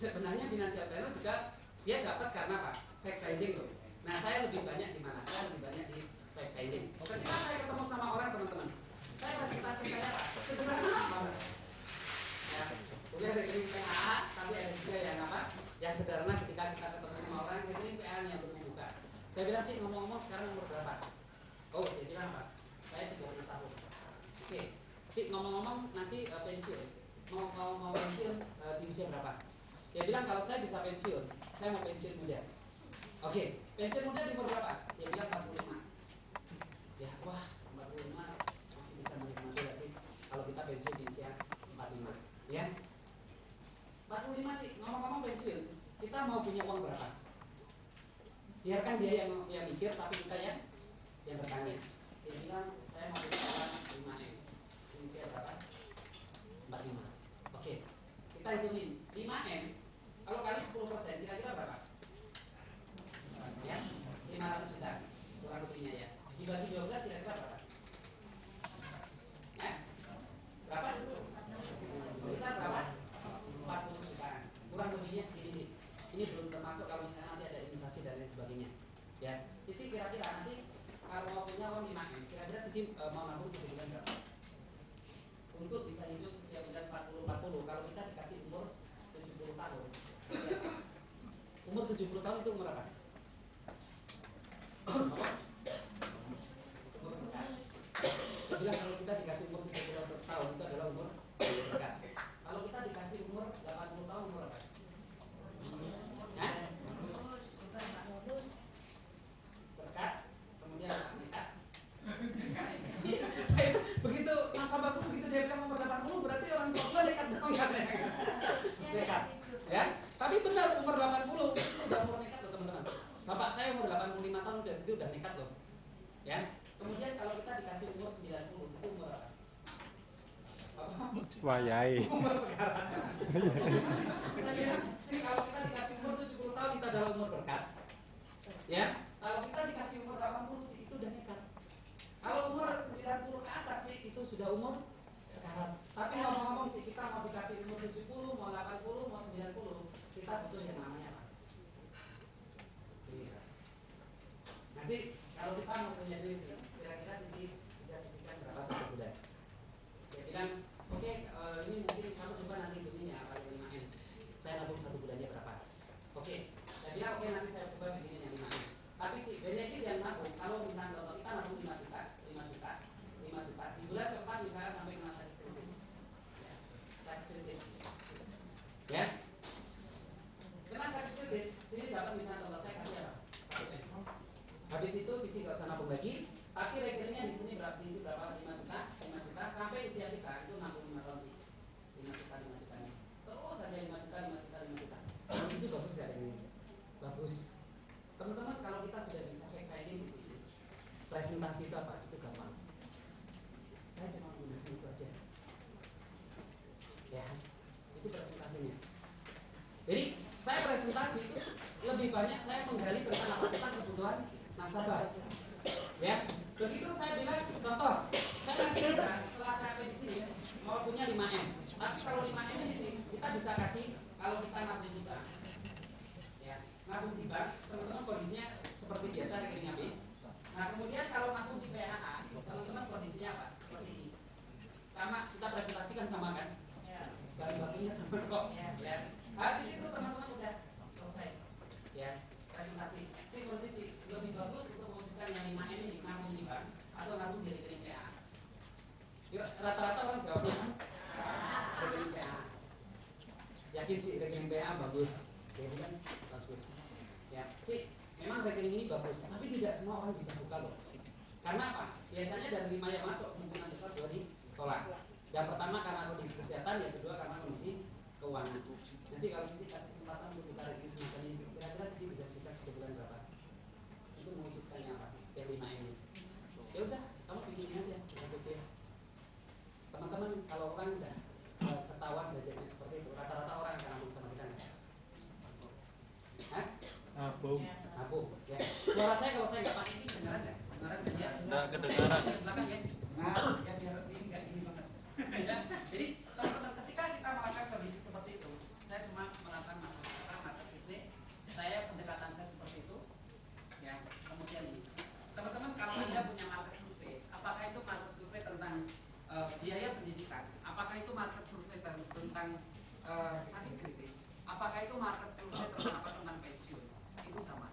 sebenarnya financial planner juga dia dapat karena apa? Fact finding loh. Nah, saya lebih banyak di mana? Saya lebih banyak di fact finding. Ketika saya ketemu sama orang, teman-teman, saya presentasi saya apa? Sederhana banget. Ya, boleh rekening PA, tapi ada juga yang apa? Yang sederhana ketika kita ketemu sama orang, rekening PA yang untuk membuka. Saya bilang sih ngomong-ngomong sekarang umur berapa? Oh, dia bilang apa? Saya 30 tahun. Oke, sih ngomong-ngomong nanti pensiun. Mau pensiun di usia berapa? Dia bilang kalau saya bisa pensiun, saya mau pensiun muda. Oke, pensiun muda di umur berapa? Dia bilang 45. Ya, wah, 45 masih bisa menikmati lagi kalau kita pensiun di usia 45. Ya, 45 sih, ngomong-ngomong pensiun, kita mau punya uang berapa? Biarkan dia yang mikir, tapi kita yang bertanya. Dia bilang, saya mau punya uang 5M. Ini usia berapa? 45. Oke, kita hitungin 5M. Kalau kali 10%, kira-kira berapa? Ya, 500 juta kurang lebihnya ya. Dibagi 12 kira-kira berapa? Ya, berapa? Kita berapa? 40 jutaan. Kurang lebihnya segini. Ini belum termasuk kalau misalnya nanti ada investasi dan lain sebagainya. Ya, Sisi kira-kira nanti kalau mau punya uang 5M, kira-kira Sisi mau nabung setiap bulan berapa? Untuk bisa hidup setiap bulan 40-40. Kalau kita dikasih umur 70 tahun, ya. Umur 70 tahun itu umur apa? Dia bilang kalau kita dikasih umur 70 tahun itu adalah umur berkat. Kalau kita dikasih umur 80 tahun umur apa? Hah? Berkat, kemudian nikah. Begitu nasabahku begitu dia bilang umur 80 berarti orang tua nekat dong katanya. Nekat. Ya, tapi benar umur 80 itu udah umur nekat loh teman-teman. Bapak saya umur 85 tahun udah nekat loh. Ya. Kemudian kalau kita dikasih umur 90 itu umur apa? Wayai. Umur sekarang. Jadi kalau kita dikasih umur 70 tahun itu adalah umur berkat. Ya. Kalau kita dikasih umur 80 itu udah nekat. Kalau umur 90 ke atas sih itu sudah umur sekarat. Tapi ngomong-ngomong sih kita mau dikasih umur 70, mau 80, mau 90, kita butuh yang namanya apa? Iya. Nanti kalau kita mau punya duit, kira-kira Sisi bisa sisihkan berapa satu bulan? Dia bilang, oke, ini mungkin kamu coba nanti begini ya, kalau 5M. Saya nabung satu bulannya berapa? Oke, saya bilang oke nanti saya coba begini yang 5M. Tapi benefit yang nabung, kalau misalnya kalau kita nabung 5 juta, 5 juta, 5 juta, di bulan keempat misalnya sampai kena sakit kritis. Ya, sakit kritis. Ya, kena sakit kritis, ini dapat misalnya contoh saya kasih apa? 1M. Habis itu Sisi nggak usah nabung lagi, tapi rekeningnya di sini berapa? Di sini berapa? 5 juta, 5 juta sampai usia kita itu 65 tahun sih. 5 juta, 5 juta nih. Terus saja 5 juta, 5 juta, 5 juta. Itu bagus nggak ini? Bagus. Teman-teman kalau kita sudah bisa kayak ini, presentasi itu apa? Itu gampang. Saya cuma menggunakan itu aja. Ya, itu presentasinya. Jadi saya presentasi itu lebih banyak saya menggali tentang apa? Tentang kebutuhan nasabah. Ya, begitu saya bilang contoh, saya nanti setelah saya di sini mau punya 5M. Tapi kalau 5M ini kita bisa kasih kalau kita nabung di bank. Ya, nabung di bank, teman-teman kondisinya seperti biasa rekening habis. Nah, kemudian kalau nabung di PHA, teman-teman kondisinya apa? Seperti ini. Sama kita presentasikan sama kan? Dan baginya sama kok. Ya. Habis itu teman-teman udah selesai. Ya, presentasi. Ini kondisi lebih bagus untuk mewujudkan yang 5M ini nabung di bank atau nabung di rekening PHA. Yuk, rata-rata orang jawab rekening PHA. Yakin sih rekening PHA bagus. Ya kan bagus. Ya, tapi memang rekening ini bagus, tapi tidak semua orang bisa buka loh. Karena apa? Biasanya dari 5 yang masuk kemungkinan besar 2 ditolak. Yang pertama karena kondisi kesehatan, yang kedua karena kondisi keuangan. Nanti kalau Sisi kasih kesempatan untuk buka rekening semacam ini, kira-kira Sisi bisa buka setiap bulan berapa? Itu mewujudkannya apa? Yang 5 ini. Ya udah, kamu bikin aja, ya. Teman-teman kalau orang udah ketahuan belajarnya seperti itu, rata-rata orang akan nabung sama kita nggak? Hah? Nabung. Nabung. Ya. Suara saya kalau saya nggak pakai ini kedengaran nggak? Kedengaran kan ya? Nggak kedengaran. Belakang ya. Nah, ya biar ini nggak gini banget. Ya. Jadi teman-teman ketika kita melakukan kondisi seperti itu, saya cuma melakukan apakah itu market survei tentang pensiun, itu sama.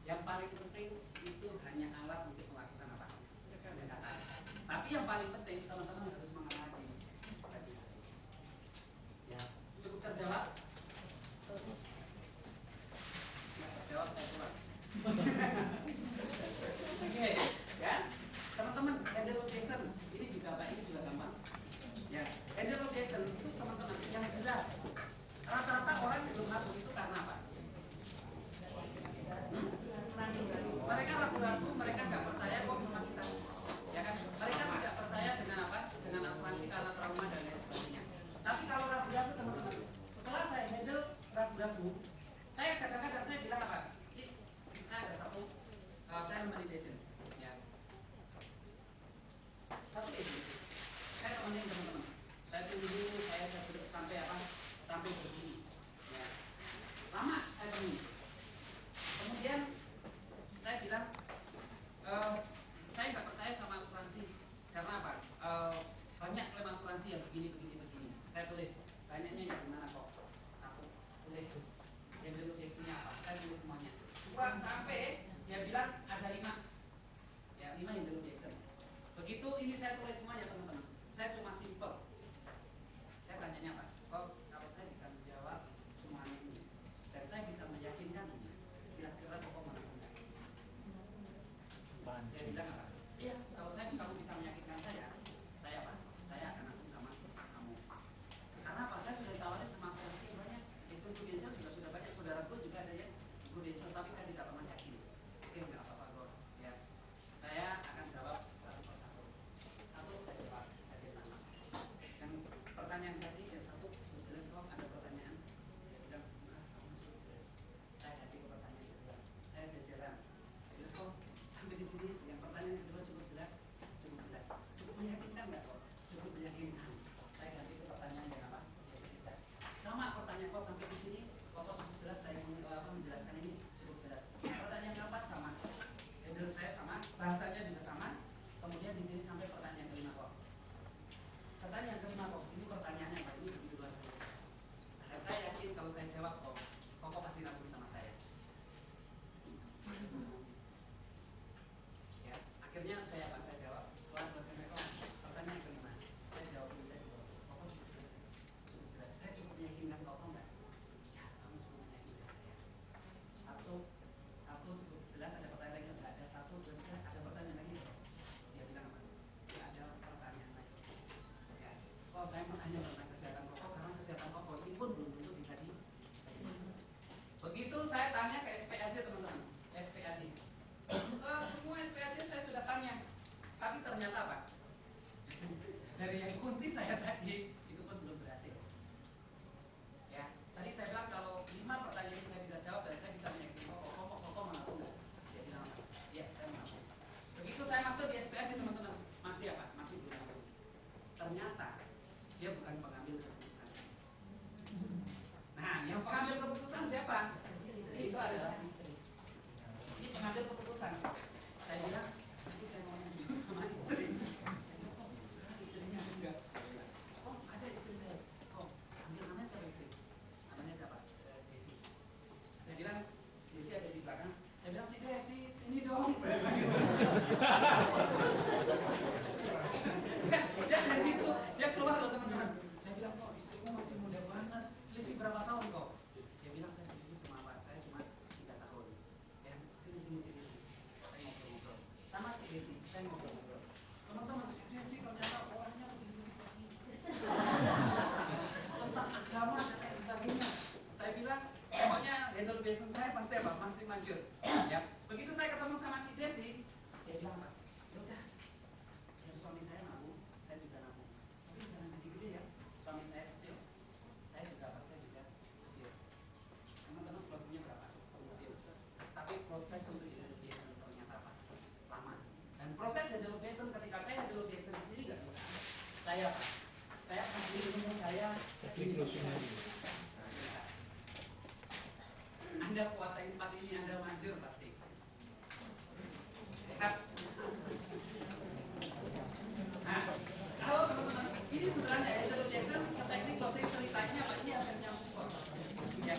Yang paling penting itu hanya alat untuk melakukan apa? Pendekatan. Tapi yang paling penting teman-teman harus mengenali. Ya, cukup terjawab? Nggak terjawab saya pulang. Oke, ya, teman-teman, handle objection ini juga apa? Ini juga gampang. Ya, handle objection itu teman-teman yang jelas. Rata-rata orang belum masuk itu karena apa? Mereka ragu-ragu, mereka nggak percaya kok sama kita, ya kan? Mereka tidak percaya dengan apa? Dengan asuransi karena trauma dan lain sebagainya. Tapi kalau ragu-ragu teman-teman, setelah saya handle ragu-ragu, saya kadang-kadang saya bilang apa? Saya ada satu, saya meditation, ya. Satu itu, saya temenin teman-teman. Saya tunggu, saya sampai apa? Sampai begini, ya. Lama saya temenin. Kemudian saya bilang, saya nggak percaya sama asuransi karena apa? Banyak klaim asuransi yang begini. Saya tulis, banyaknya yang gimana kok? Satu, tulis yang dulu buktinya apa? Saya tulis semuanya. Kurang sampai dia bilang ada 5, ya 5 yang dulu Jackson. Begitu ini saya tulis semuanya teman-teman. Saya cuma simple. Saya tanyanya apa? Kok kalau saya bisa menjawab semuanya ini dan saya bisa meyakinkan ini, kira-kira kok mana enggak? Dia bilang apa? Iya, kalau kamu bisa meyakinkan saya apa? Saya akan akui sama kamu. Karena apa? Saya sudah ditawarin sama asuransi yang banyak. Itu juga sudah banyak. Saudaraku juga ada ya, Prudential, tapi saya tidak pernah yakin. Oke, nggak apa-apa kok. Ya, saya akan jawab satu persatu. Satu saya jawab, saya tanya. Yang pertanyaan tadi yang satu sebetulnya kok ada pertanyaan. Saya bilang, kamu sudah. Saya kasih ke pertanyaan kedua. Saya jajaran. Jadi kok sampai di sini yang pertanyaan kedua cukup jelas, cukup meyakinkan nggak kok? Cukup meyakinkan. Saya ganti ke pertanyaan yang apa? Yang ketiga. Sama pertanyaan kok sampai di sini, kok cukup jelas saya menjelaskan ini cukup jelas. Pertanyaan keempat sama, handle saya sama, bahasanya juga sama. Kemudian di sini sampai pertanyaan kelima kok. Pertanyaan kelima kok, ini pertanyaannya apa? Ini begitu luar biasa. Dan saya yakin kalau saya jawab kok pasti ragu sama saya. Ya, akhirnya saya jawab. Tuan pertanyaan kelima. Saya jawab ini saya jawab. Kok cukup jelas. Saya cukup meyakinkan kok enggak? Ya, kamu cukup meyakinkan saya. Satu cukup jelas. Ada pertanyaan lagi enggak? Ada satu dan ada pertanyaan lagi. Dia bilang apa? Ya, ada pertanyaan lagi. Ya, kalau saya mau tanya tentang kesehatan pokok karena kesehatan pokok ini pun belum tentu bisa di. Begitu saya tanya ke SPAD teman-teman, SPAD. Semua SPAD saya sudah tanya, tapi ternyata apa? Dari yang kunci saya tadi itu pun belum berhasil. Ya, tadi saya bilang kalau 5 pertanyaan ini saya bisa jawab dan saya bisa meyakinkan kok mengaku nggak? Dia bilang apa? Iya, saya mengaku. Begitu saya masuk di SPAD teman-teman, masih apa? Masih belum mengaku. Ternyata dia bukan pengambil keputusan. Nah, yang pengambil keputusan siapa? Itu adalah istri. Ini pengambil keputusan. Saya bilang, nanti saya mau ngomong sama istri. Istrinya enggak. Oh, ada istri saya. Oh, ambil namanya siapa istri? Namanya siapa? Desi. Saya bilang, Desi ada di belakang. Saya bilang, si Desi, ini dong. Dia dari situ, dia keluar loh teman-teman. Saya bilang, kok istrimu masih muda banget. Selisih berapa tahun kok? Dia bilang, saya selisih cuma apa? Saya cuma 3 tahun. Ya, sini. Saya ngobrol-ngobrol. Sama si Desi, saya ngobrol-ngobrol. Teman-teman, si Desi ternyata orangnya begini. Tentang agama dan lain sebagainya. Saya bilang, pokoknya handle business saya pasti apa? Masih manjur. Ya, begitu saya ketemu sama si Desi, dia bilang apa? Yaudah, ya suami saya nabung, saya juga nabung. Tapi jangan gede-gede ya. Suami saya setir. Saya juga setir. Teman-teman closingnya berapa? Tapi proses untuk identification ternyata apa? Lama. Dan proses identification ketika saya identification di sini nggak bisa. Saya kasih ilmu saya. Anda kuasai 4 ini, Anda manjur pasti. Nah, kalau teman-teman ini sebenarnya identification teknik closing ceritanya apa? Ini hampir nyambung kok. Ya,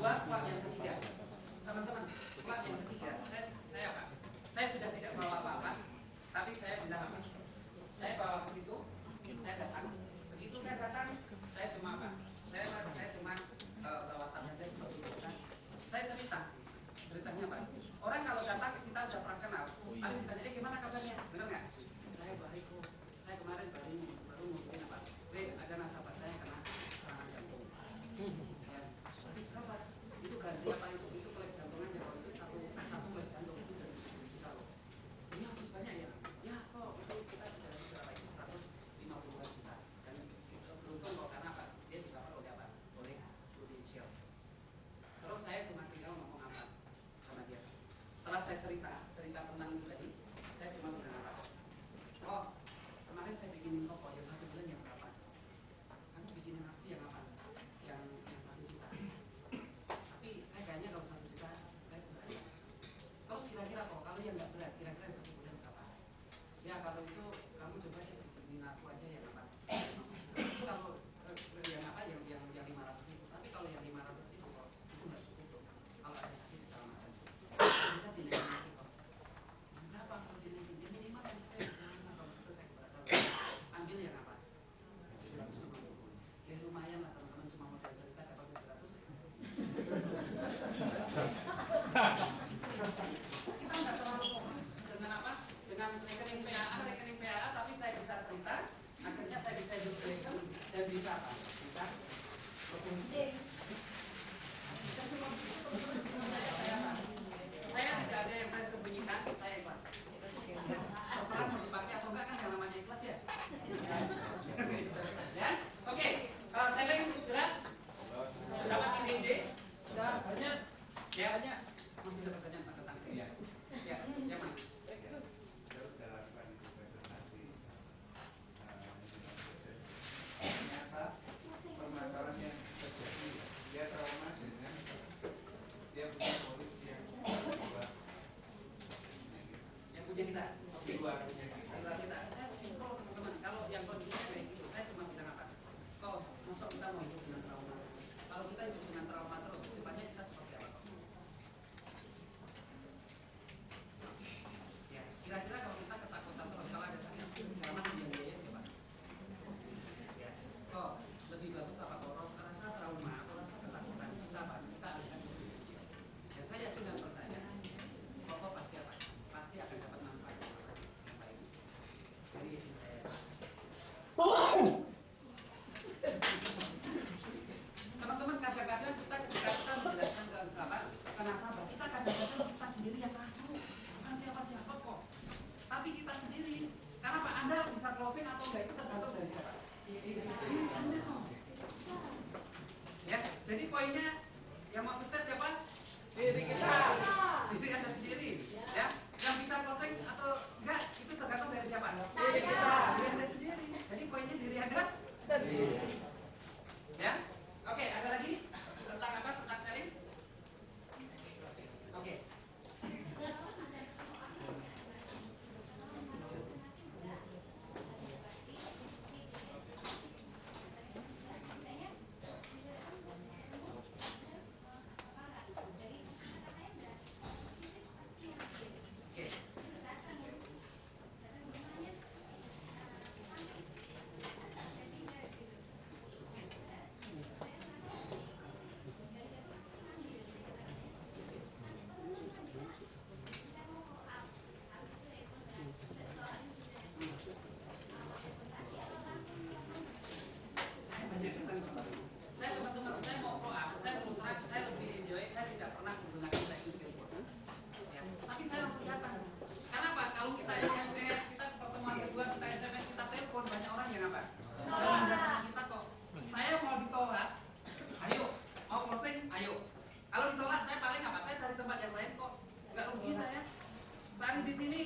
kedua, plug yang ketiga. Teman-teman, plug yang ketiga, saya apa? Saya sudah tidak bawa apa-apa, tapi saya bilang apa? Saya bawa ke situ, saya datang. Begitu saya datang, saya cuma apa? Saya cuma bawa tas saja seperti itu kan. Saya cerita, ceritanya apa? Orang kalau datang kita sudah pernah kenal, paling ditanya, gimana kabarnya? Benar nggak? Saya baik kok. Saya kemarin baru ngurusin apa? Ada nasabah saya kena serangan jantung. Ya, tapi kenapa? Itu ganti apa itu? Itu klep jantung aja. Kalau itu satu klep jantung itu dari 10 juta loh. Ini habis banyak ya? Ya kok itu kita sudah berapa itu 150 juta. Dan beruntung kok karena apa? Dia juga oleh apa? Oleh prudential. Terus saya cuma tinggal ngomong apa sama dia. Setelah saya cerita tentang itu tadi, saya cuma bilang apa? Oh, kemarin saya bikinin rokok yang 1 bulan yang berapa? Kamu bikinin aku yang apa? Yang 1 juta. Tapi saya kayaknya kalau 1 juta saya berani. Terus kira-kira kok kalau yang nggak berat, kira-kira 1 bulan berapa? Ya kalau itu kamu coba deh bikinin aku aja yang apa? Tapi kalau yang apa? Yang 500 ribu. Tapi kalau yang 500 ribu kok itu nggak cukup tuh. Kalau ada sakit segala macam. Bisa dinaikin kok. Berapa kalau dinaikin? Ya minimal yang saya kalau itu saya berapa? Ambil yang apa? 750. Ya lumayan lah teman-teman, cuma modal cerita dapat 700. Kita nggak terlalu fokus dengan apa? Dengan rekening PAA, tapi saya bisa cerita. Akhirnya saya bisa illustration dan bisa apa? Bisa berfungsi. Saya tidak ada yang saya sembunyikan, saya ikhlas. Terserah mau dipakai atau enggak kan yang namanya ikhlas ya. Ya, oke. Selling sudah dapat ide-ide, sudah banyak. Ya banyak. Masih ada pertanyaan tentang ya. Ya, yang mana? Ternyata permasalahan yang terjadi dia trauma dengan dia punya polisi yang punya kita di luar punya kita. Saya simpel teman-teman, kalau yang kondisinya kayak gitu saya cuma bilang apa? Kok masuk kita mau hidup dengan trauma? Kalau kita hidup dengan trauma terus depannya kita seperti apa? Ya, kira-kira kalau kita ketakutan terus kalau ada sakit selama yang biaya siapa? Ya, kok lebih bagus apa kalau rasa trauma, rasa ketakutan kita apa? Kita alihkan ke sosial. Ya saya yakin dan percaya, pokok pasti apa? Pasti akan dapat manfaat yang baik. Jadi teman-teman kadang-kadang kita ketika kita menjelaskan ke nasabah, kita kadang-kadang kita sendiri yang ragu, bukan siapa-siapa kok. Tapi kita sendiri, karena Pak Anda bisa closing atau enggak itu tergantung dari siapa? Anda kok. Ya, jadi poinnya yang mau sukses siapa? Diri kita. Diri Anda sendiri. Ya, yang bisa closing atau enggak itu tergantung dari siapa? Diri kita. Diri Anda sendiri. Jadi poinnya diri Anda sendiri. Ya, oke. Ada lagi tentang apa? Tentang selling? Oke. Di sini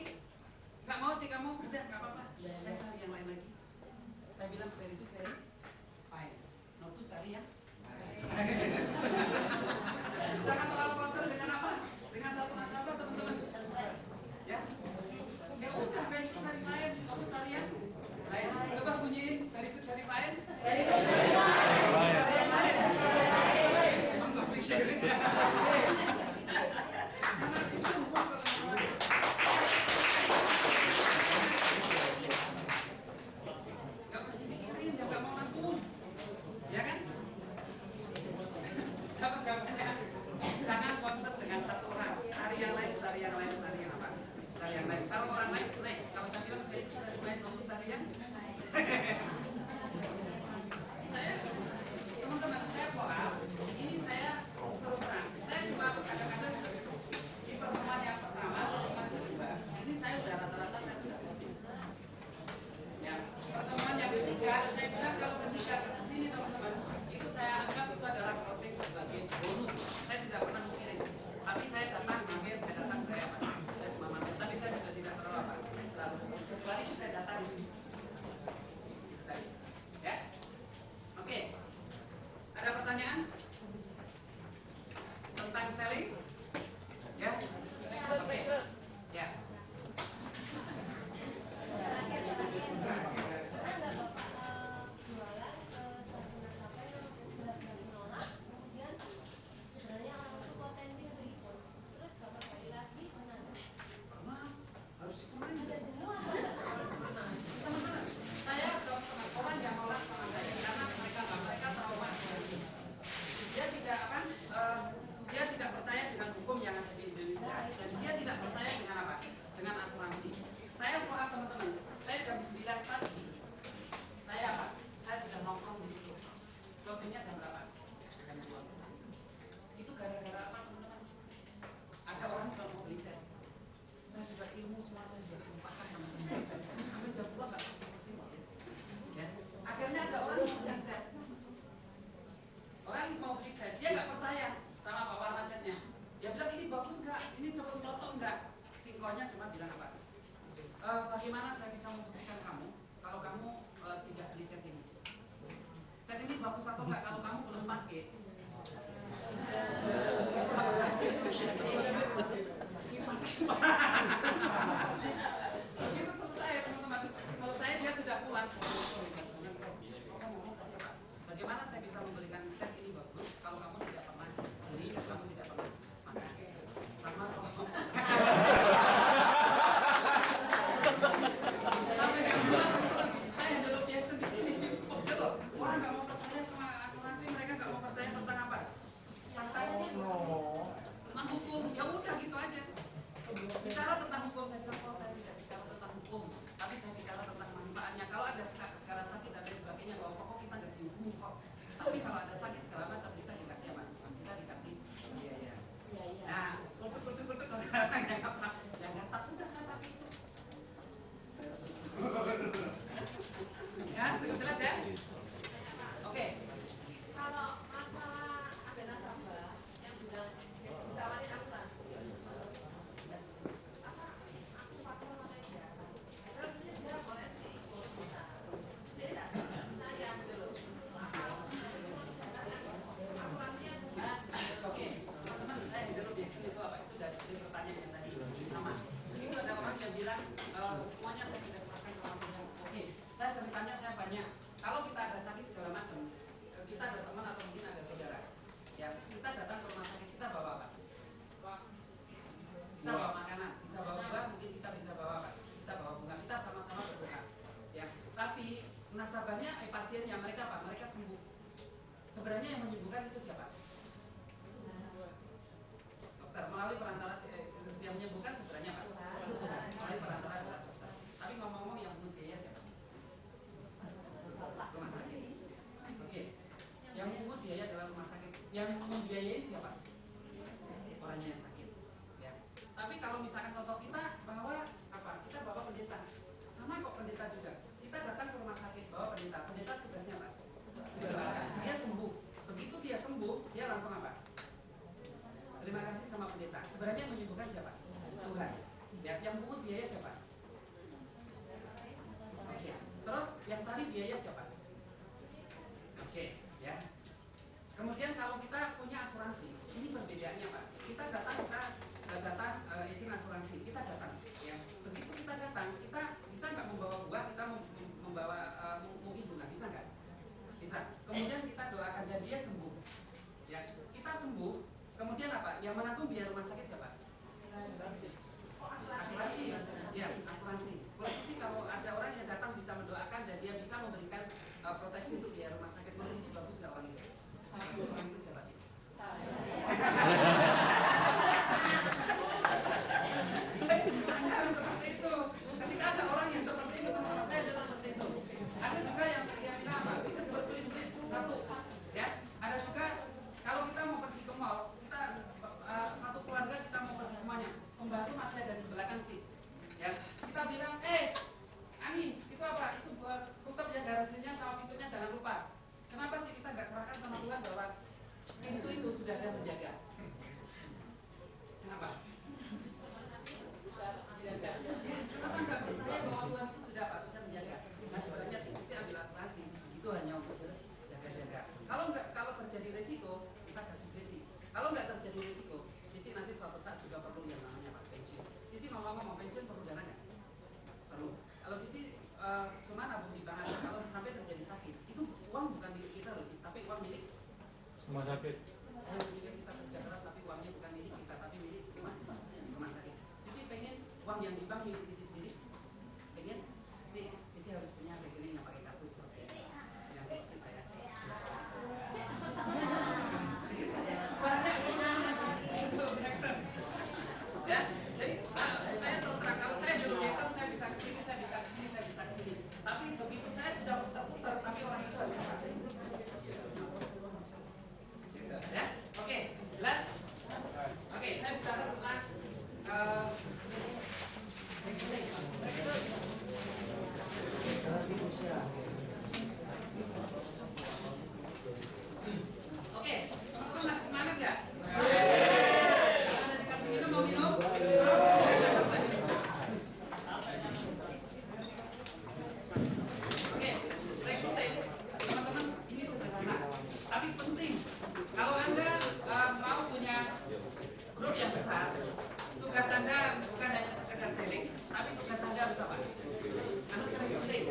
nggak mau sih kamu, udah nggak apa-apa. Saya cari yang lain lagi. Saya bilang very good, very fine. Notu cari yang jangan terlalu concern dengan apa? Dengan satu nasabah teman-teman. Ya, ya udah very good, very fine. Notu cari yang lain. Coba bunyiin very good, very fine. Very good, very fine. kalau orang lain naik, kalau saya bilang saya itu sudah mulai bagus tadi ya. Saya teman-teman saya moral, ini saya terus terang, saya cuma kadang-kadang di pertemuan yang pertama, pertemuan kedua, ini saya sudah rata-rata saya sudah positif. Ya, pertemuan yang ketiga, saya bilang kalau ketika ke sini teman-teman, itu saya anggap itu adalah proses sebagai bonus. Saya tidak pernah mikirin, tapi saya datang mampir, saya cuma mampir, tapi saya sudah tidak terlalu apa. Lalu kecuali itu saya datang di sini. Ya, oke. Ada pertanyaan tentang selling? Ya, oke. Ya. Dia tidak percaya dengan hukum yang ada di Indonesia dan dia tidak percaya dengan apa? Dengan asuransi. Saya soal teman-teman, saya jam 9 pagi, saya apa? Saya sudah nongkrong di situ. Closingnya jam berapa? Jam 2. Itu gara-gara apa teman-teman? Ada orang yang mau beli set. Saya sudah ilmu semua, saya sudah lupakan teman-teman. Sampai jam 2 nggak pusing. Ya. Akhirnya ada orang yang mau beli set. Orang mau beli set, dia nggak percaya sama pewarna setnya. Dia bilang ini bagus nggak? Ini cocok nggak? Singkonya cuma bilang apa? Bagaimana saya bisa membuktikan kamu kalau kamu tidak beli set ini? Set ini bagus atau enggak kalau kamu belum pakai? Begitu selesai teman-teman. Selesai dia sudah pulang. Bagaimana saya bisa memberikan set ini bagus kalau kamu tidak pernah beli dan kamu tidak pernah pakai? Sama saya belum biasa di sini. Betul. Orang nggak mau percaya sama asuransi, mereka nggak mau percaya tentang apa? Tentang hukum. Ya udah gitu aja. Bicara tentang hukum, saya bilang kalau saya tidak bicara tentang hukum, tapi saya bicara tentang manfaatnya. Kalau ada segala sakit dan lain sebagainya, bahwa pokok kita nggak dihukum kok. Tapi kalau ada sakit segala macam kita dikasih apa? Kita dikasih biaya. Nah, betul orang yang nggak takut udah saya pakai itu. Ya, cukup jelas ya? Oke. Kalau masalah ada nasabah yang bilang ditawarin asuransi, apa aku pakai sama dia, terus dia boleh diikut kita, dia tidak saya gitu loh. Apa asuransinya bukan? Oke, teman-teman saya dulu biasa itu apa? Itu dari pertanyaan yang tadi sama. Itu ada orang yang bilang semuanya saya sudah serahkan sama Tuhan. Oke, saya ceritanya saya banyak. Kalau kita ada sakit segala macam, kita ada teman atau mungkin ada saudara, ya kita datang ke rumah sakit, kita bawa apa? Kita bawa makanan, kita bawa buah, mungkin kita bisa bawa apa? Kita bawa bunga, kita sama-sama berdoa. Ya, tapi nasabahnya, pasiennya mereka apa? Mereka sembuh. Sebenarnya yang menyembuhkan itu siapa? Dokter. Melalui perantara yang menyembuhkan sebenarnya apa? Melalui perantara dokter. Tapi ngomong-ngomong yang pungut biaya siapa? Rumah sakit. Oke. Yang pungut biaya adalah rumah sakit. Yang membiayai siapa? Orangnya yang sakit. Ya. Tapi kalau misalkan contoh kita bahwa apa? Kita bawa pendeta. Sama kok pendeta juga. Kita datang ke rumah sakit bawa pendeta. Pendeta tugasnya apa? Dia sembuh. Begitu dia sembuh, dia langsung apa? Terima kasih sama pendeta. Sebenarnya yang menyembuhkan siapa? Tuhan. Ya, yang pungut biaya siapa? Oke. Terus yang tadi biaya siapa? Oke, ya. Kemudian kalau kita punya asuransi, ini perbedaannya Pak. Kita datang izin asuransi, kita datang. Ya. Begitu kita datang, kita nggak membawa buah, kita membawa mungkin bunga, bisa nggak? Bisa. Kemudian kita doakan dan dia sembuh. Ya, kita sembuh. Kemudian apa? Yang menanggung biaya rumah sakit siapa? Asuransi. Ya, asuransi. Berarti kalau ada orang yang datang bisa mendoakan dan dia bisa memberikan proteksi untuk biaya rumah sakit, menurut itu bagus nggak orang itu? Orang itu siapa sih? Seperti itu. penuh risiko. Cici nanti suatu saat juga perlu yang namanya Pak pensiun. Cici mau pensiun perlu dana nggak? Perlu. Kalau Cici cuma nabung di bank, kalau sampai terjadi sakit, itu uang bukan milik kita loh, tapi uang milik Semua sakit. kita kerja keras, tapi uangnya bukan milik kita, tapi milik rumah sakit. Cici pengen uang yang di bank milik Cici sendiri, pengen. Tapi Cici harus punya rekening yang pakai kartu seperti ini, yang seperti saya. Ya, jadi saya terus terang, kalau saya belum itu saya bisa kesini, saya bisa kesini, saya bisa kesini. Tapi begitu saya sudah putar-putar, tapi orang itu harus ya, oke, jelas. Oke, saya bicara tentang oke, teman-teman masih semangat nggak? Ada dikasih minum, mau minum? Oke, recruiting, teman-teman, ini sederhana, tapi penting. Kalau Anda mau punya grup yang besar, tugas Anda bukan hanya sekedar selling, tapi tugas Anda harus apa? Anda recruiting.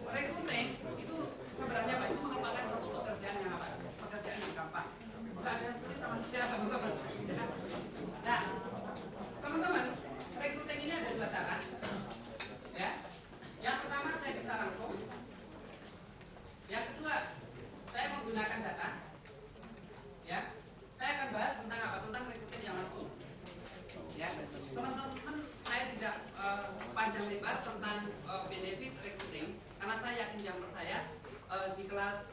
Recruiting itu sebenarnya apa? Itu merupakan satu pekerjaan yang apa? Pekerjaan yang gampang. Bukan ada yang sulit sama sekali, teman-teman. Nah, teman-teman, recruiting ini ada dua cara. Ya, yang pertama saya bisa langsung. Yang kedua, saya menggunakan data. Ya, saya akan bahas tentang apa? Tentang recruiting yang langsung. Ya, teman-teman, saya tidak panjang lebar tentang benefit recruiting, karena saya yakin yang saya di kelas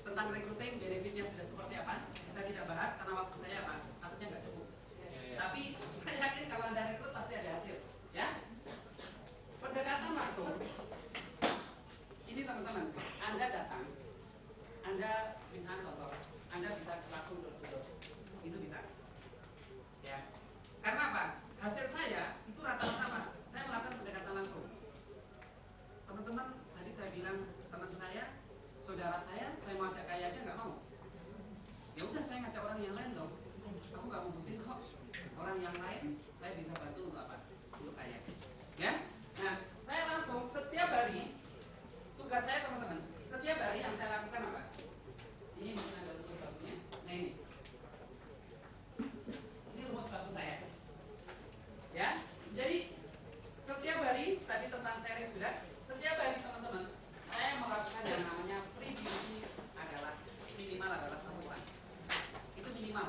tentang recruiting benefitnya sudah seperti apa. Saya tidak bahas karena waktu saya apa? Waktunya nggak cukup. Tapi saya yakin kalau Anda rekrut pasti ada hasil. Ya, pendekatan langsung. Ini teman-teman, Anda datang, Anda bisa contoh, Anda bisa langsung door-to-door. Itu bisa. Ya. Karena apa? Hasil saya itu rata-rata apa? Saya melakukan pendekatan langsung. Teman-teman, tadi saya bilang teman saya, saudara saya mau ajak kaya aja nggak mau. Ya udah, saya ngajak orang yang lain dong. Aku nggak mau pusing kok. Orang yang lain saya bisa bantu untuk apa? Untuk kaya. Ya. Nah, saya langsung setiap hari tugas saya teman-teman. Setiap hari yang saya lakukan apa? Ini mungkin ada rumus bakunya. Nah ini. Ini rumus baku saya. Ya. Jadi setiap hari tadi tentang sharing sudah. Setiap hari teman-teman saya melakukan yang namanya pre-beauty adalah minimal adalah 1 orang. Itu minimal.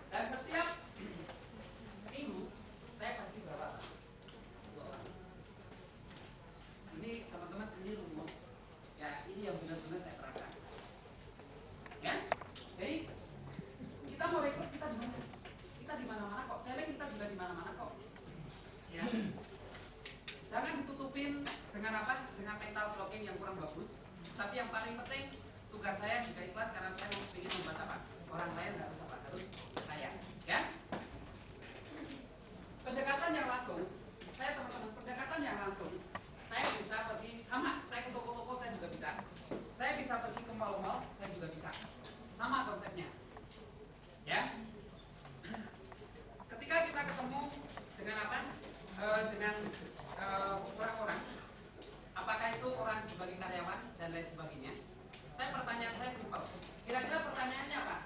Dan setiap minggu saya pasti bawa 2 orang. Ini teman-teman, ini rumus. Ya, ini yang benar-benar saya terapkan. Ya, jadi kita mau rekrut kita di mana? Kita di mana-mana kok. Selling kita juga di mana-mana kok. Ya, jangan ditutupin dengan apa? Dengan mental blocking yang kurang bagus. Tapi yang paling penting tugas saya juga ikhlas karena saya ingin membuat apa? Orang lain harus apa? Harus saya. Ya. Pendekatan yang langsung, saya teman-teman, pendekatan yang langsung, saya bisa pergi sama, saya ke toko-toko saya juga bisa. Saya bisa pergi ke mall-mall, saya juga bisa. Sama konsepnya. Ya. Ketika kita ketemu dengan apa? Dengan orang-orang, apakah itu orang sebagai karyawan dan lain sebagainya. Pertanyaan saya simpel. Kira-kira pertanyaannya apa?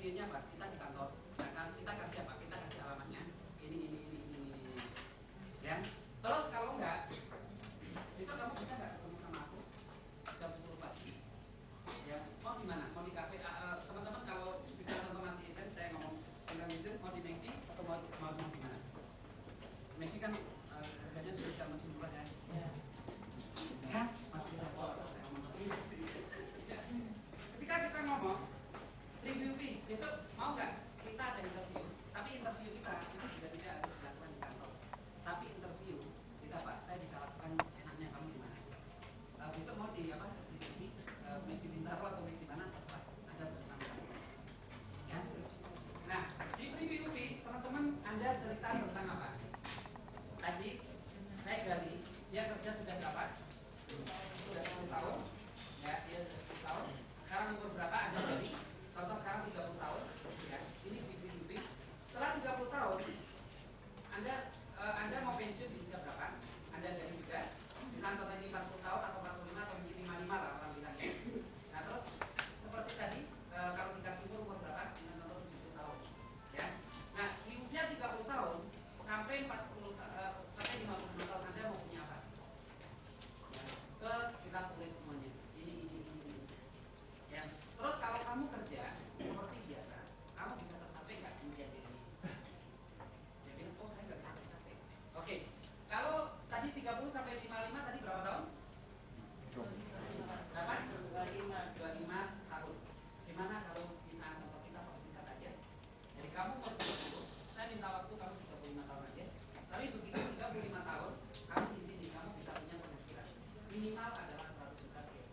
Intinya apa? Kita di kantor. Nah, kita kasih apa? Kita kasih alamatnya. Ini. Ya. Terus kalau enggak, itu kamu bisa nggak ketemu sama aku jam 10 pagi? Ya, mau di mana? Mau di kafe? Teman-teman kalau bisa nonton nanti event, saya ngomong tentang itu, mau di McD atau mau di mana? McD kan harganya sudah jam 10 ya. Ya, masih repot. Saya ngomong ya. Ketika kita ngomong review fee, besok mau nggak kita ada interview? Tapi interview kita itu juga tidak harus dilakukan di kantor. Tapi interview kita Pak, saya bisa lakukan enaknya kamu di mana? Besok mau di apa? Di Bintaro atau di mana? Terserah. Ada bersama. Ya. Nah, di review fee teman-teman Anda cerita tentang apa? Tadi saya gali, dia kerja sudah berapa? Sudah 10 tahun. Ya, dia sudah 10 tahun. Sekarang umur berapa? Anda gali. Contoh sekarang 30 tahun. Ya, ini review. Setelah 30 tahun, Anda mau pensiun di usia berapa? Anda dari juga. Misalnya tadi 40 tahun atau 45 atau mungkin 55 lah orang bilangnya. Nah terus seperti tadi kalau dikasih umur berapa? Contoh 70 tahun. Ya. Nah di usia 30 tahun sampai 40 sampai 50 tahun Anda mau punya apa? Ya. Kita tulis semuanya. Ini. Ya. Terus kalau kamu kerja seperti biasa, kamu bisa tercapai nggak menjadi ini? Dia bilang, oh saya nggak bisa tercapai. Oke, kalau tadi 30 sampai 55 tadi berapa tahun? Berapa? 25 tahun. Gimana kalau kita contoh kita persingkat aja? Jadi kamu mau 30, saya minta waktu kamu 35 tahun aja. Tapi begitu 35 tahun, kamu di sini kamu bisa punya penghasilan minimal adalah 100 juta rupiah.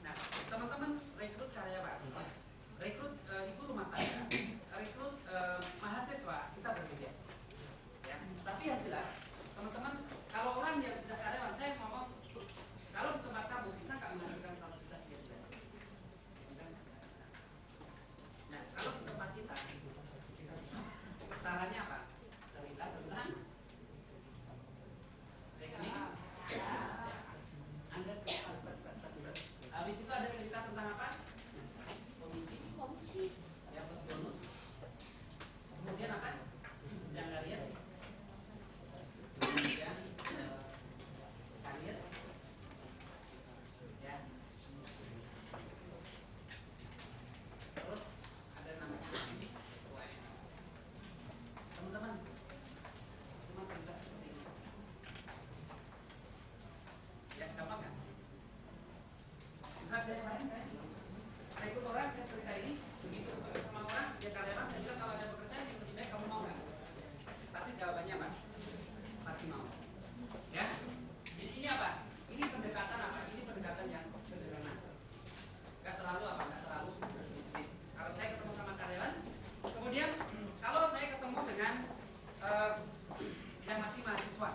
Nah, teman-teman rekrut karyawan, rekrut ibu rumah tangga, rekrut mahasiswa kita berbeda. Ya, tapi yang jelas, teman-teman, kalau orang yang sudah karyawan, saya ngomong, kalau di tempat kamu bisa nggak menghasilkan 100 juta setiap bulan? Nah, kalau di tempat kita caranya apa? Cerita tentang teknik. Anda cerita. Habis itu ada cerita tentang apa? Komisi. Ya, plus bonus. Kemudian apa? Yang kalian. Kemudian karir. Ya. Terus ada namanya teman-teman. Cuma cerita seperti ini. Ya, gampang kan? Nah, dari kemarin saya ikut orang, saya cerita ini begitu sama orang, dia karyawan, saya bilang kalau ada pekerjaan yang lebih baik kamu mau nggak? Pasti jawabannya apa? Pasti mau. Ya, ini apa? Ini pendekatan apa? Ini pendekatan yang sederhana. Nggak terlalu apa? Nggak terlalu sulit. Kalau saya ketemu sama karyawan, kemudian kalau saya ketemu dengan yang masih mahasiswa,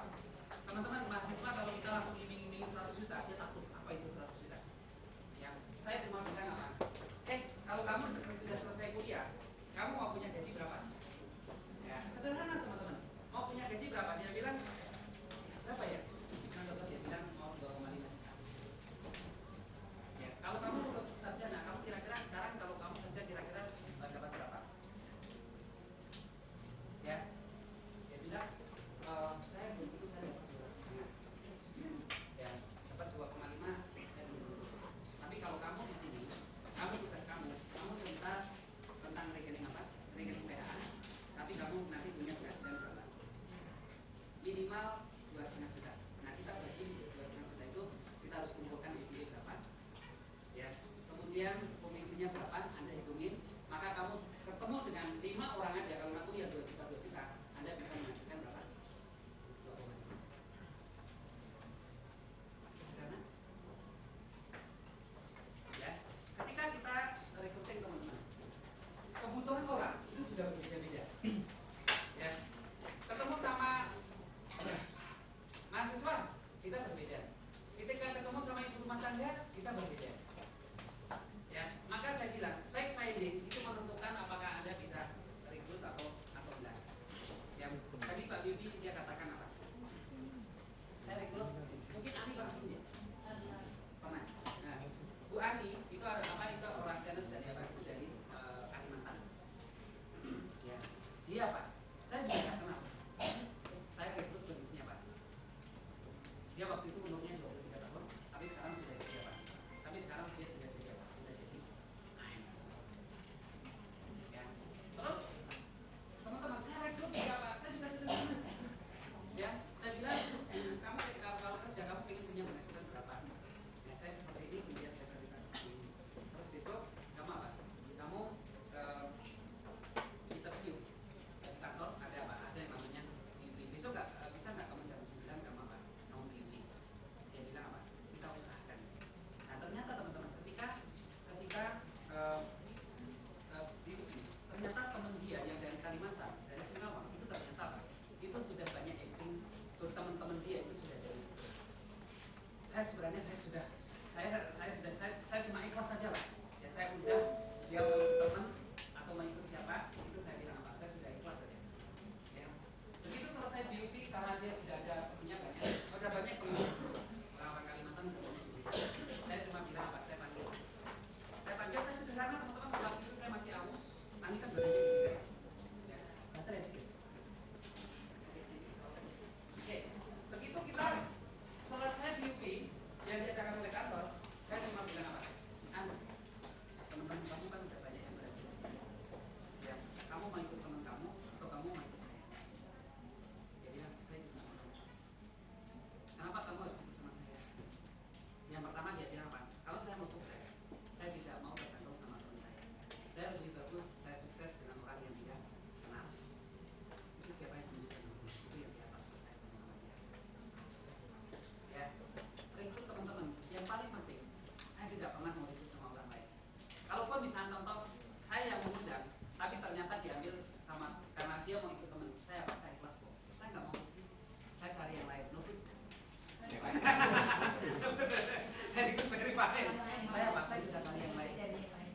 teman-teman mahasiswa kalau kita langsung iming-iming 100 juta, dia takut apa itu 100 juta? Ya, saya cuma bilang apa? Kalau kamu sudah selesai kuliah, kamu mau punya gaji berapa? Ya, sederhana teman-teman. Mau punya gaji berapa? Dia bilang berapa ya? Dia bilang mau 2,5 juta. Ya, kalau kamu lulus sarjana, kamu kira-kira sekarang kalau kamu kerja kira-kira dapat berapa? Ya, dia bilang saya belum itu saya dapat 2,5. Ya, dapat 2,5 saya belum. Tapi kalau kamu di sini, tugas kamu cerita tentang rekening apa? Rekening PH. Tapi kamu nanti punya penghasilan berapa? Minimal 2,5 juta. Nah kita bagi 2,5 juta itu kita harus kumpulkan DP berapa? Ya. Kemudian komisinya berapa? Anda hitungin. Maka kamu ketemu dengan 5 orang aja. Kalau aku ya 2 juta, Anda bisa menghasilkan berapa? 2,5. Sederhana. Ya. Ketika kita recruiting teman-teman, kebutuhan orang itu sudah berbeda-beda. Ya. Ketemu sama mahasiswa, kita berbeda. Ketika ketemu sama ibu rumah tangga, kita berbeda. Ya, maka saya bilang, fact finding itu menentukan apakah Anda bisa rekrut atau enggak. Ya, tadi Pak Bibi dia katakan apa? Saya rekrut, mungkin Ani pernah ya? Pernah. Nah, Bu Ani itu ada apa? Itu orang Chinese dari apa? Itu dari Kalimantan. Ya, dia apa? Saya juga nggak kenal. Saya rekrut kondisinya Pak. Dia waktu itu umurnya 23 tahun, tapi sekarang sudah jadi apa? Tapi sekarang dia sudah jadi apa? Sudah jadi AM. Ya. Terus teman-teman saya rekrut dia apa? Saya juga sudah bilang. Ya, saya bilang kamu kalau kerja kamu ingin punya penghasilan berapa? Ya, saya seperti ini, kemudian saya cerita seperti ini. Terus besok kamu apa? Kamu interview di kantor ada apa? Ada yang namanya meeting. Besok bisa nggak kamu jam 9 kamu apa? Kamu meeting. Dia bilang apa? Kita usahakan. Nah ternyata teman-teman ketika ternyata teman dia yang dari Kalimantan, dari Singawang itu ternyata apa? Itu sudah banyak acting. So, teman-teman dia itu sudah jadi. Saya sebenarnya saya cuma ikhlas saja lah. Ya saya udah dia mau ikut teman atau mau ikut siapa itu saya bilang apa? Saya sudah ikhlas saja. Ya. Begitu selesai BUP karena dia sudah ada punya banyak teman orang Kalimantan sudah banyak. Saya cuma bilang apa? Saya panggil saya sederhana teman-teman. Waktu itu saya masih aus. Ani kan berarti gitu ya. Baterai sedikit. Oke, begitu kita selesai BUP yang diadakan oleh kantor, saya cuma bilang apa? Teman-teman kamu kan udah banyak yang berhasil. Ya, kamu mau ikut teman kamu atau kamu mau ikut saya? Dia bilang, saya ikut sama kamu. Kenapa kamu harus ikut sama saya? Yang pertama dia bilang apa? Kalau saya mau sukses, saya tidak mau tergantung sama teman saya. Saya lebih bagus, saya sukses dengan orang yang dia kenal. Itu siapa yang menunjukkan itu yang di atas saya sama dia. Ya, rekrut teman-teman. Yang paling penting, saya tidak pernah mau rekrut sama orang lain. Kalaupun misalnya contoh, saya yang mengundang, tapi ternyata diambil sama karena dia mau ikut teman saya, apa saya ikhlas kok. Saya nggak mau sih. Saya cari yang lain. Saya ikut verify. Saya apa? Saya bisa cari yang lain.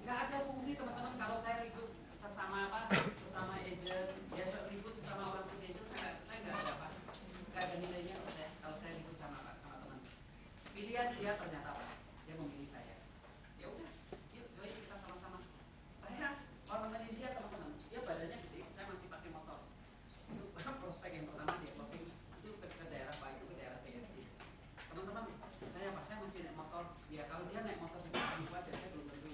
Nggak ada fungsi teman-teman kalau saya ribut sesama apa? Sesama agent, ya ribut sama orang agent, saya nggak ada apa. Nggak ada nilainya kalau saya ribut sama apa? Sama teman. Pilihan dia ternyata apa? Dia memilih saya. Ya udah, yuk join kita sama-sama. Saya orangnya dia teman-teman. Dia badannya gede, saya masih pakai motor. Itu prospek yang pertama dia closing itu ke daerah Pak itu ke daerah PSG. Teman-teman, saya masih naik motor. Ya kalau dia naik motor di belakang gua aja, saya belum tentu.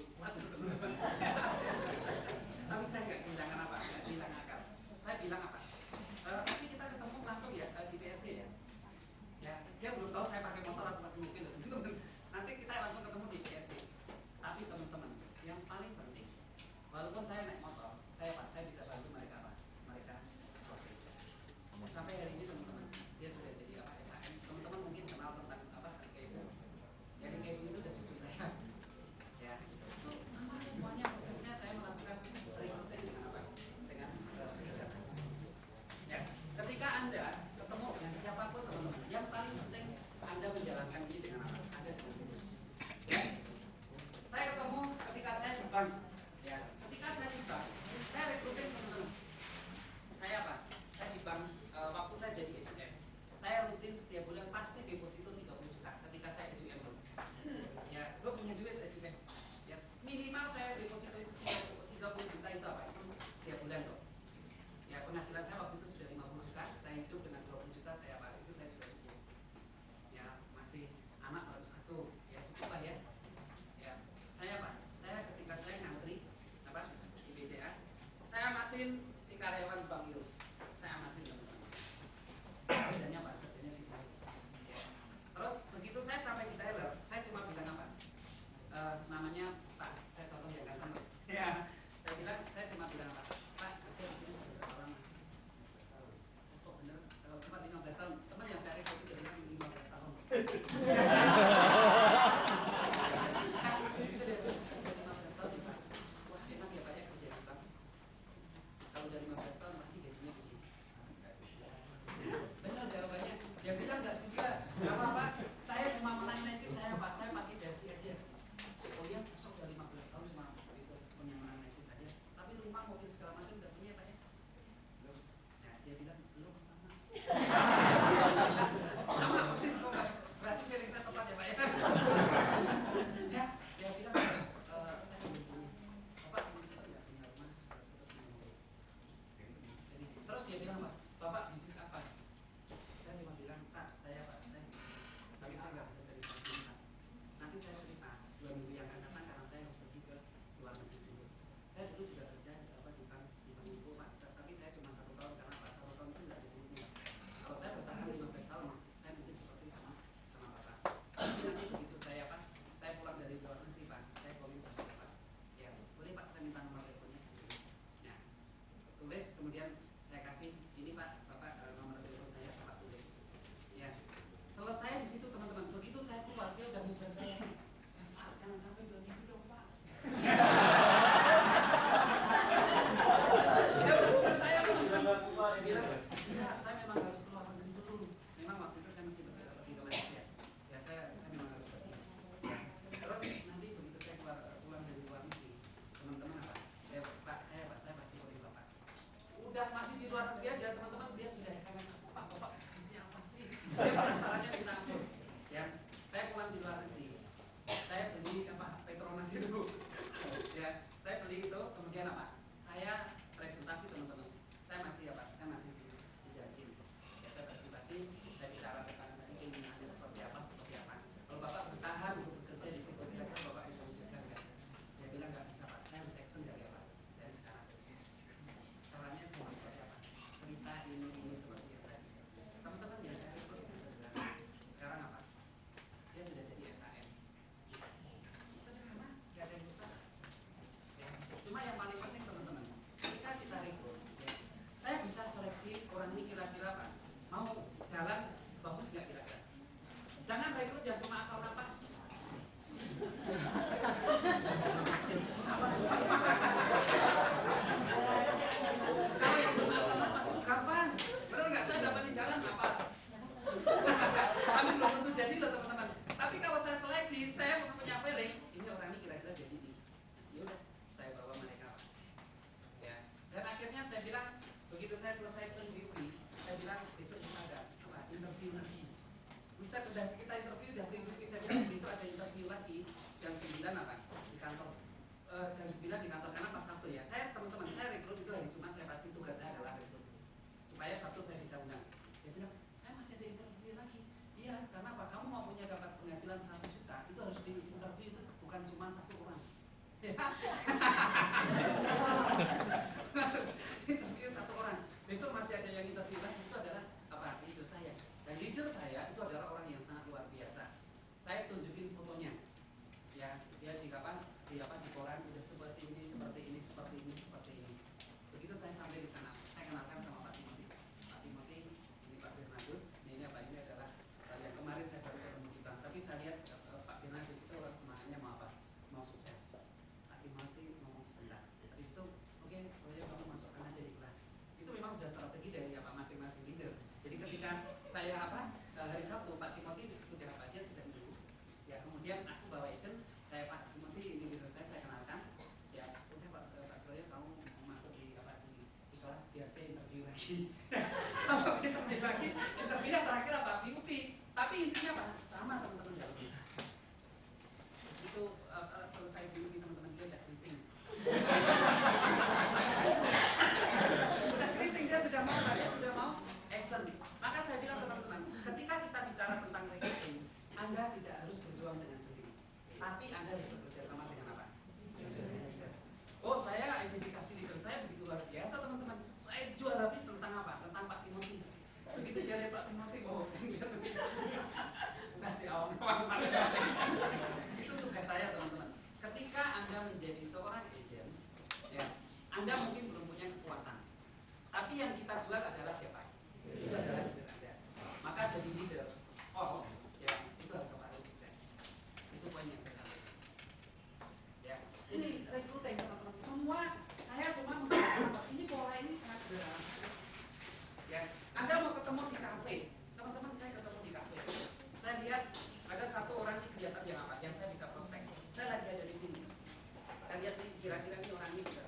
Tapi saya nggak kehilangan apa? Nggak kehilangan akal. Saya bilang apa? Nanti kita ketemu langsung ya di PSG ya. Ya, dia belum tahu saya pakai motor atau pakai mobil. Nanti kita langsung ketemu di PSG. Tapi teman-teman, yang paling penting, walaupun saya naik motor, saya bisa bantu mereka apa? Mereka closing. Sampai hari ini teman-teman, dia sudah jadi apa? SHM. Teman-teman mungkin kenal tentang apa? Keibu. Jadi keibu itu udah cucu saya. Ya, itu sama semuanya prosesnya saya melakukan recruiting dengan apa? Dengan kebijakan. Ya, ketika Anda ketemu dengan siapapun teman-teman, yang paling penting Anda menjalankan ini dengan apa? Anda dengan lurus. Ya, saya ketemu ketika saya di bank. Ya, ketika saya di bank, saya recruiting teman-teman. Saya apa? Saya di bank waktu saya jadi SUM. Saya rutin setiap bulan pasti deposito 30 juta ketika saya SUM dulu. Ya, gue punya duit SUM. Ya, minimal saya deposito itu 30 juta itu apa? Itu setiap bulan loh. Ya, penghasilan saya waktu itu sudah 50 juta. Saya hidup dengan 20 juta saya apa? Itu saya sudah cukup. Ya, masih anak baru satu. Ya, cukup lah ya. Ya, saya apa? Saya ketika saya ngantri apa? Di BCA, saya amatin si karyawan bank itu. Saya amatin teman-teman. Kerjanya apa? Kerjanya si ya. Terus begitu saya sampai di Thailand, saya cuma bilang apa? Namanya Pak, saya contoh yang ganteng. Ya, saya cuma bilang apa? Pak, kerja di sini sudah berapa lama? Kok bener? Kalau sempat 15 tahun. dia bilang apa? Bapak bisnis apa? Saya cuma bilang, Pak, saya tapi saya nggak bisa cerita sini, Pak. Nanti saya cerita 2 minggu yang akan datang karena saya harus pergi ke luar negeri dulu. Saya dulu juga kerja di bank itu, Pak. Tapi saya cuma 1 tahun karena Pak 1 tahun itu nggak ada duitnya. Kalau saya bertahan 15 tahun, saya mungkin seperti sama Bapak. Tapi nanti begitu saya pulang dari luar negeri, Pak, saya calling sama Bapak. Ya, boleh Pak, saya minta nomor teleponnya. Nah, tulis, kemudian saya kasih ini Pak, Bapak nomor telepon saya, Bapak tulis. Ya, selesai di situ teman-teman. Begitu saya keluar, dia udah minta saya, Pak, jangan sampai 2 minggu dong Pak. Dia udah minta saya bilang, ya saya memang harus keluar negeri dulu. Memang waktu itu saya masih pergi ke Malaysia. Ya saya memang harus pergi. Ya, terus nanti begitu saya pulang dari luar negeri, teman-teman apa? Pak, saya pasti boleh Bapak. Udah masih di luar negeri aja teman-teman, dia sudah kangen Pak, Bapak bisnisnya apa sih? Dia penasarannya minta ampun. Ya, saya pulang di luar negeri, saya beli Petronas itu. Ya, saya beli itu, kemudian apa? Saya presentasi teman-teman. Saya masih di Jatim. Ya, saya presentasi, saya bicara tentang keinginannya seperti apa. Kalau Bapak bertahan untuk bekerja di situ, kira-kira Bapak bisa wujudkan nggak? Dia bilang nggak bisa Pak, saya harus action dari apa? Dari sekarang. Caranya seperti apa? Cerita ini seperti yang tadi. Teman-teman ya, saya rekrut sekarang apa? Dia sudah jadi SKM. Sederhana, nggak ada yang susah. Ya. Cuma yang paling penting teman-teman, ketika kita rekrut, ya, saya bisa seleksi orang ini kira-kira Pak, mau jalan bagus nggak kira-kira? Jangan rekrut yang cuma asal napas. Kalau yang cuma asal napas itu gampang, benar nggak? Saya dapatin jalan apa? Tapi belum tentu jadi loh teman-teman. Tapi kalau saya seleksi, saya punya feeling, ini orang ini kira-kira jadi ini. Ya udah, saya bawa mereka. Ya. Dan akhirnya saya bilang, begitu saya selesai interview, saya bilang besok kita ada interview lagi. Bisa sudah kita interview dan saya bilang besok ada interview lagi jam 9 di kantor. Jam 9 di kantor karena pas Sabtu ya. Saya teman-teman saya rekrut itu hari Jumat, saya pasti tugas saya adalah rekrut. Supaya Sabtu saya bisa undang. Dia bilang, saya masih ada interview lagi. Iya, karena apa? Kamu mau punya dapat penghasilan 100 juta, itu harus di interview itu bukan cuma 1 orang. Interview 1 orang. Besok masih ada yang interview lagi, itu adalah apa? Leader saya. Dan leader saya itu adalah orang yang sangat luar biasa. Saya tunjukin fotonya. Ya, dia di koran udah seperti ini. Begitu saya sampai di sana, saya kenalkan sama Pak Timothy. Pak Timothy, ini Pak Bernardus, ini adalah yang kemarin saya baru ketemu di bank. Tapi saya lihat Pak Bernardus itu orang semangatnya mau apa? Mau sukses. Pak Timothy ngomong sebentar. Habis itu, oke, kamu masukkan aja di kelas. Itu memang sudah strategi dari masing-masing leader. Jadi ketika saya hari Sabtu, Pak Timothy sudah baca sudah dulu. Ya kemudian aku bawa agent, saya Pak Timothy ini leader saya kenalkan. Ya udah Pak Surya kamu masuk di kelas biar saya interview lagi. Masuk interview lagi, interview terakhir Pak Timothy. Tapi intinya apa? Sama teman-teman ya. Itu selesai dulu di teman-teman dia udah keriting. Udah keriting dia sudah mau action. Maka saya bilang teman-teman, ketika kita bicara tentang recruiting, Anda tidak harus berjuang dengan sendiri, tapi Anda harus bekerja sama dengan apa? Oh saya identifikasi leader saya begitu luar biasa teman-teman. Saya jual habis tentang apa? Tentang Pak Timothy. Begitu dia lihat Pak Timothy, bukan di awal-awal. Itu tugas saya teman-teman. Ketika Anda menjadi seorang agent, ya, Anda mungkin belum punya kekuatan. Tapi yang kita jual adalah siapa? Itu adalah leader Anda. Maka jadi leader, ya, itu harus kepada sukses. Itu poin yang pertama. Ya, ini recruiting teman-teman. Semua saya cuma mengatakan ini pola ini sangat sederhana. Ya, Anda mau ketemu di kafe, teman-teman saya ketemu di kafe. Saya lihat ada satu orang ini kelihatan yang apa? Yang saya bisa prospek. Saya lagi ada di sini. Saya lihat nih kira-kira ini orang ini bisa